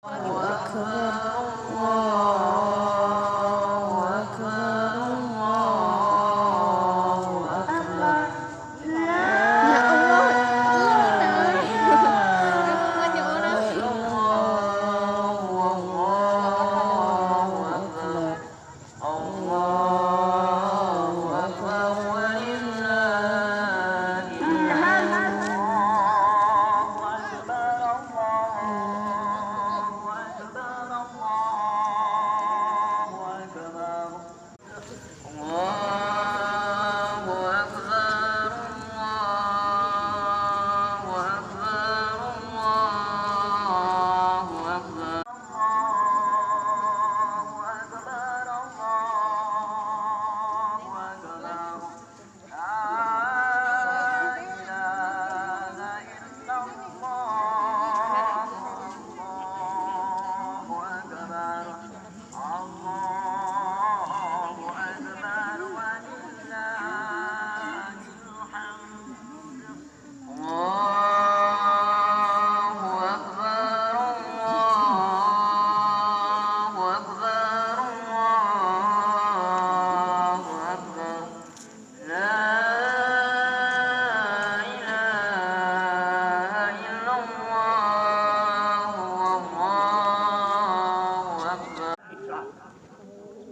الله أكبر الله أكبر الله أكبر لا إله إلا الله والله أكبر الله أكبر ولله الحمد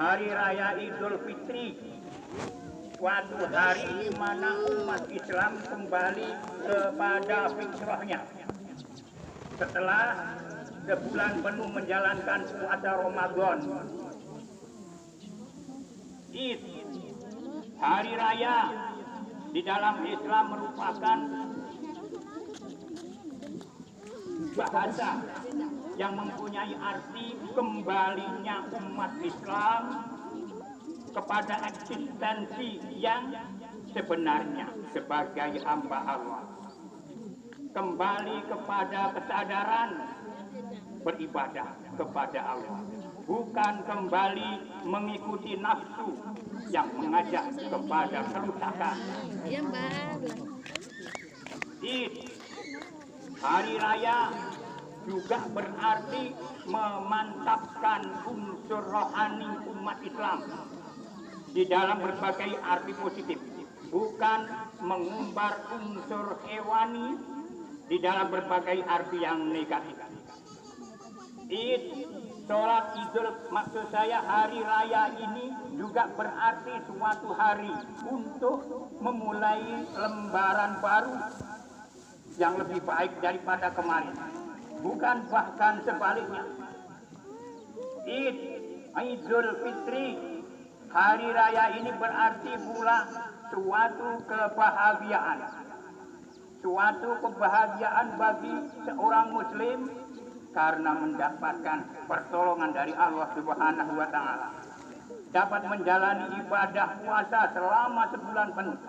Hari Raya Idul Fitri, suatu hari di mana umat Islam kembali kepada fitrahnya setelah sebulan penuh menjalankan puasa Ramadan. Id, hari raya di dalam Islam merupakan bahasa yang mempunyai arti kembalinya umat Islam kepada eksistensi yang sebenarnya sebagai hamba Allah, kembali kepada kesadaran beribadah kepada Allah, bukan kembali mengikuti nafsu yang mengajak kepada kerusakan. Hari raya juga berarti memantapkan unsur rohani umat Islam di dalam berbagai arti positif, bukan mengumbar unsur hewani di dalam berbagai arti yang negatif. Id, sholat Idul, maksud saya hari raya ini juga berarti suatu hari untuk memulai lembaran baru yang lebih baik daripada kemarin, bukan bahkan sebaliknya. Idul Fitri, hari raya ini berarti pula suatu kebahagiaan bagi seorang muslim karena mendapatkan pertolongan dari Allah Subhanahu wa Ta'ala, dapat menjalani ibadah puasa selama sebulan penuh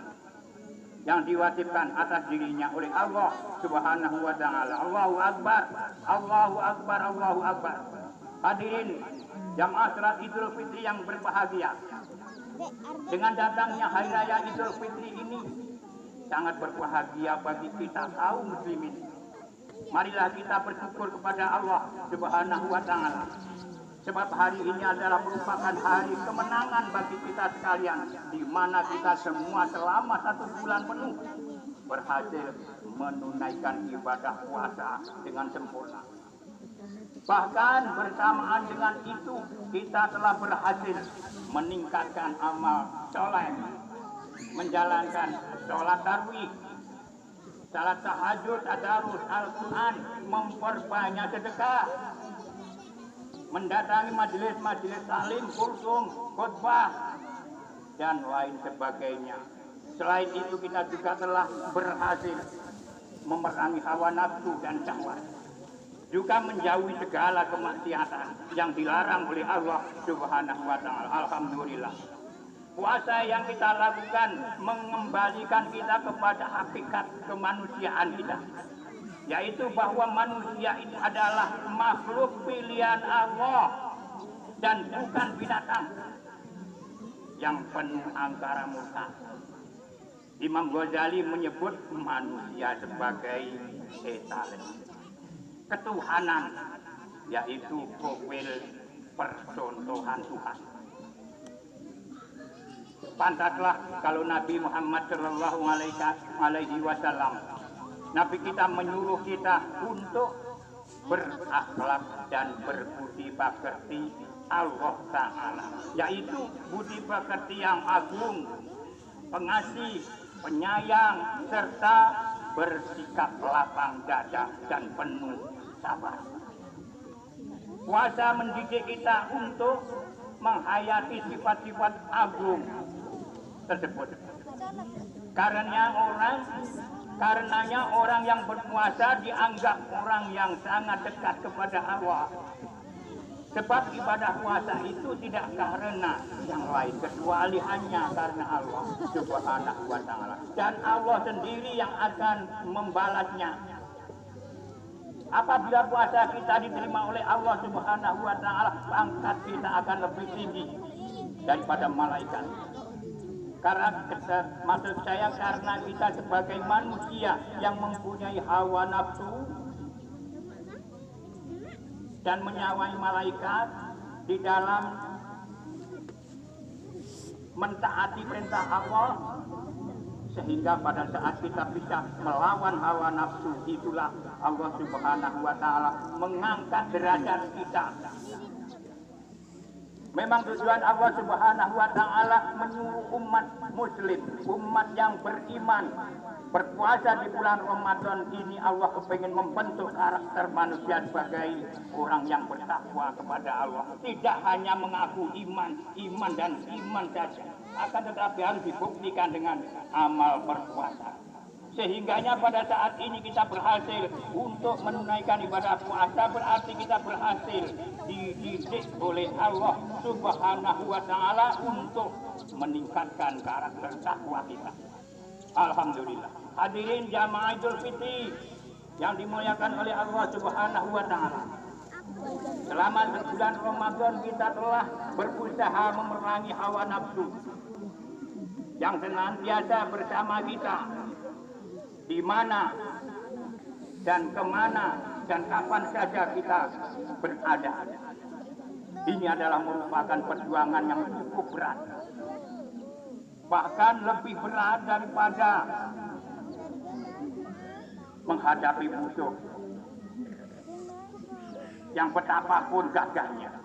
yang diwajibkan atas dirinya oleh Allah Subhanahu wa Ta'ala. Allahu Akbar, Allahu Akbar, Allahu Akbar. Hadirin jamaah salat Idul Fitri yang berbahagia, dengan datangnya hari raya Idul Fitri ini sangat berbahagia bagi kita kaum muslimin. Marilah kita bersyukur kepada Allah Subhanahu wa Ta'ala, sebab hari ini adalah merupakan hari kemenangan bagi kita sekalian, di mana kita semua selama 1 bulan penuh berhasil menunaikan ibadah puasa dengan sempurna. Bahkan bersamaan dengan itu kita telah berhasil meningkatkan amal soleh, menjalankan sholat tarawih, salat tahajud, tadarus Al-Quran, memperbanyak sedekah, mendatangi majelis-majelis taklim, kultum, khutbah, dan lain sebagainya. Selain itu kita juga telah berhasil memerangi hawa nafsu dan syahwat, juga menjauhi segala kemaksiatan yang dilarang oleh Allah Subhanahu wa Ta'ala. Alhamdulillah. Puasa yang kita lakukan mengembalikan kita kepada hakikat kemanusiaan kita, yaitu bahwa manusia ini adalah makhluk pilihan Allah dan bukan binatang yang penuh angkara murka. Imam Ghazali menyebut manusia sebagai etale, ketuhanan yaitu profil percontohan Tuhan. Pantaslah kalau Nabi Muhammad Shallallahu Alaihi Wasallam, Nabi kita menyuruh kita untuk berakhlak dan berbudi pekerti Allah Ta'ala, yaitu budi pekerti yang agung, pengasih, penyayang, serta bersikap lapang dada dan penuh sabar. Puasa mendidik kita untuk menghayati sifat-sifat agung tersebut. Karenanya orang yang berpuasa dianggap orang yang sangat dekat kepada Allah. Sebab ibadah puasa itu tidak karena yang lain kecuali hanya karena Allah Subhanahu wa Ta'ala, dan Allah sendiri yang akan membalasnya. Apabila puasa kita diterima oleh Allah Subhanahu wa Ta'ala, pangkat kita akan lebih tinggi daripada malaikat. Maksud saya karena kita sebagai manusia yang mempunyai hawa nafsu dan menyawai malaikat di dalam mentaati perintah Allah, sehingga pada saat kita bisa melawan hawa nafsu, itulah Allah Subhanahu wa Ta'ala mengangkat derajat kita. Memang tujuan Allah Subhanahu wa Ta'ala menyuruh umat muslim, umat yang beriman, berpuasa di bulan Ramadan ini. Allah kepingin membentuk karakter manusia sebagai orang yang bertakwa kepada Allah. Tidak hanya mengaku iman dan iman saja, akan tetapi harus dibuktikan dengan amal berpuasa. Sehingganya pada saat ini kita berhasil untuk menunaikan ibadah puasa, berarti kita berhasil dididik oleh Allah Subhanahu wa Ta'ala untuk meningkatkan karakter takwa kita. Alhamdulillah. Hadirin jamaah Idul Fitri yang dimuliakan oleh Allah Subhanahu wa Ta'ala. Selama bulan Ramadan kita telah berusaha memerangi hawa nafsu yang senantiasa bersama kita, di mana dan kemana dan kapan saja kita berada. Ini adalah merupakan perjuangan yang cukup berat, bahkan lebih berat daripada menghadapi musuh yang betapapun gagahnya.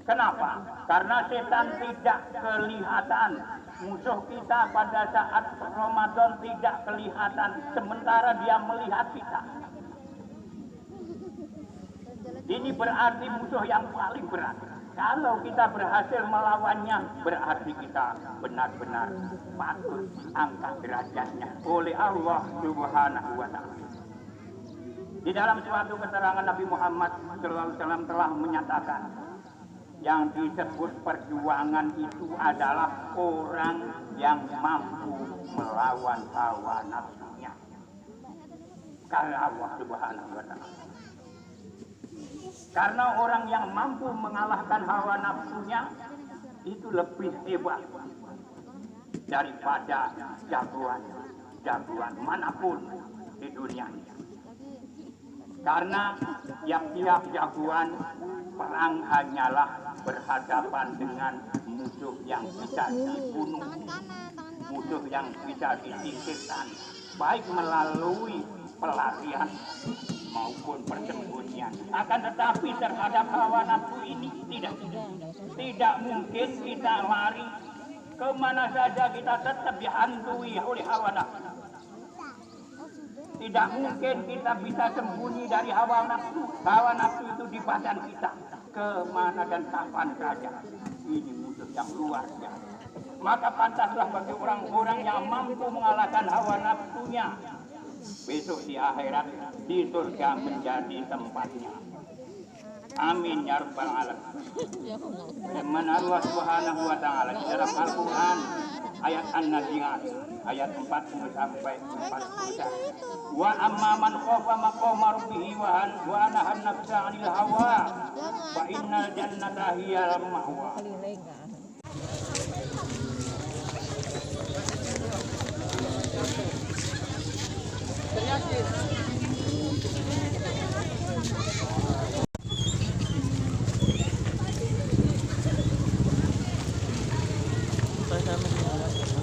Kenapa? Karena setan tidak kelihatan. Musuh kita pada saat Ramadan tidak kelihatan, sementara dia melihat kita. Ini berarti musuh yang paling berat. Kalau kita berhasil melawannya, berarti kita benar-benar patut angkat derajatnya oleh Allah Subhanahu wa Ta'ala. Di dalam suatu keterangan Nabi Muhammad SAW telah menyatakan, yang disebut perjuangan itu adalah orang yang mampu melawan hawa nafsunya. Karena Allah Subhanahu wa Ta'ala. Karena orang yang mampu mengalahkan hawa nafsunya itu lebih hebat daripada jagoan manapun di dunia. Karena tiap-tiap jagoan perang hanyalah berhadapan dengan musuh yang bisa dibunuh, musuh yang bisa disingkirkan, baik melalui pelarian maupun persembunyian. Akan tetapi terhadap hawa nafsu ini tidak mungkin kita lari kemana saja, kita tetap dihantui oleh hawa nafsu. Tidak mungkin kita bisa sembunyi dari hawa nafsu. Hawa nafsu itu di badan kita, kemana dan kapan saja. Ini musuh yang luar biasa. Maka pantaslah bagi orang-orang yang mampu mengalahkan hawa nafsunya, besok di akhirat di surga menjadi tempatnya. Amin ya rabbal alamin. Firman Allah Subhanahu wa Ta'ala di dalam Al-Qur'an ayat An-Nazi'at ayat 40 sampai 41. Wa amma man khafa maqama rabbih wa nahan nafsa 'anil hawa fa innal jannata hiyal ma'wa. sama-sama.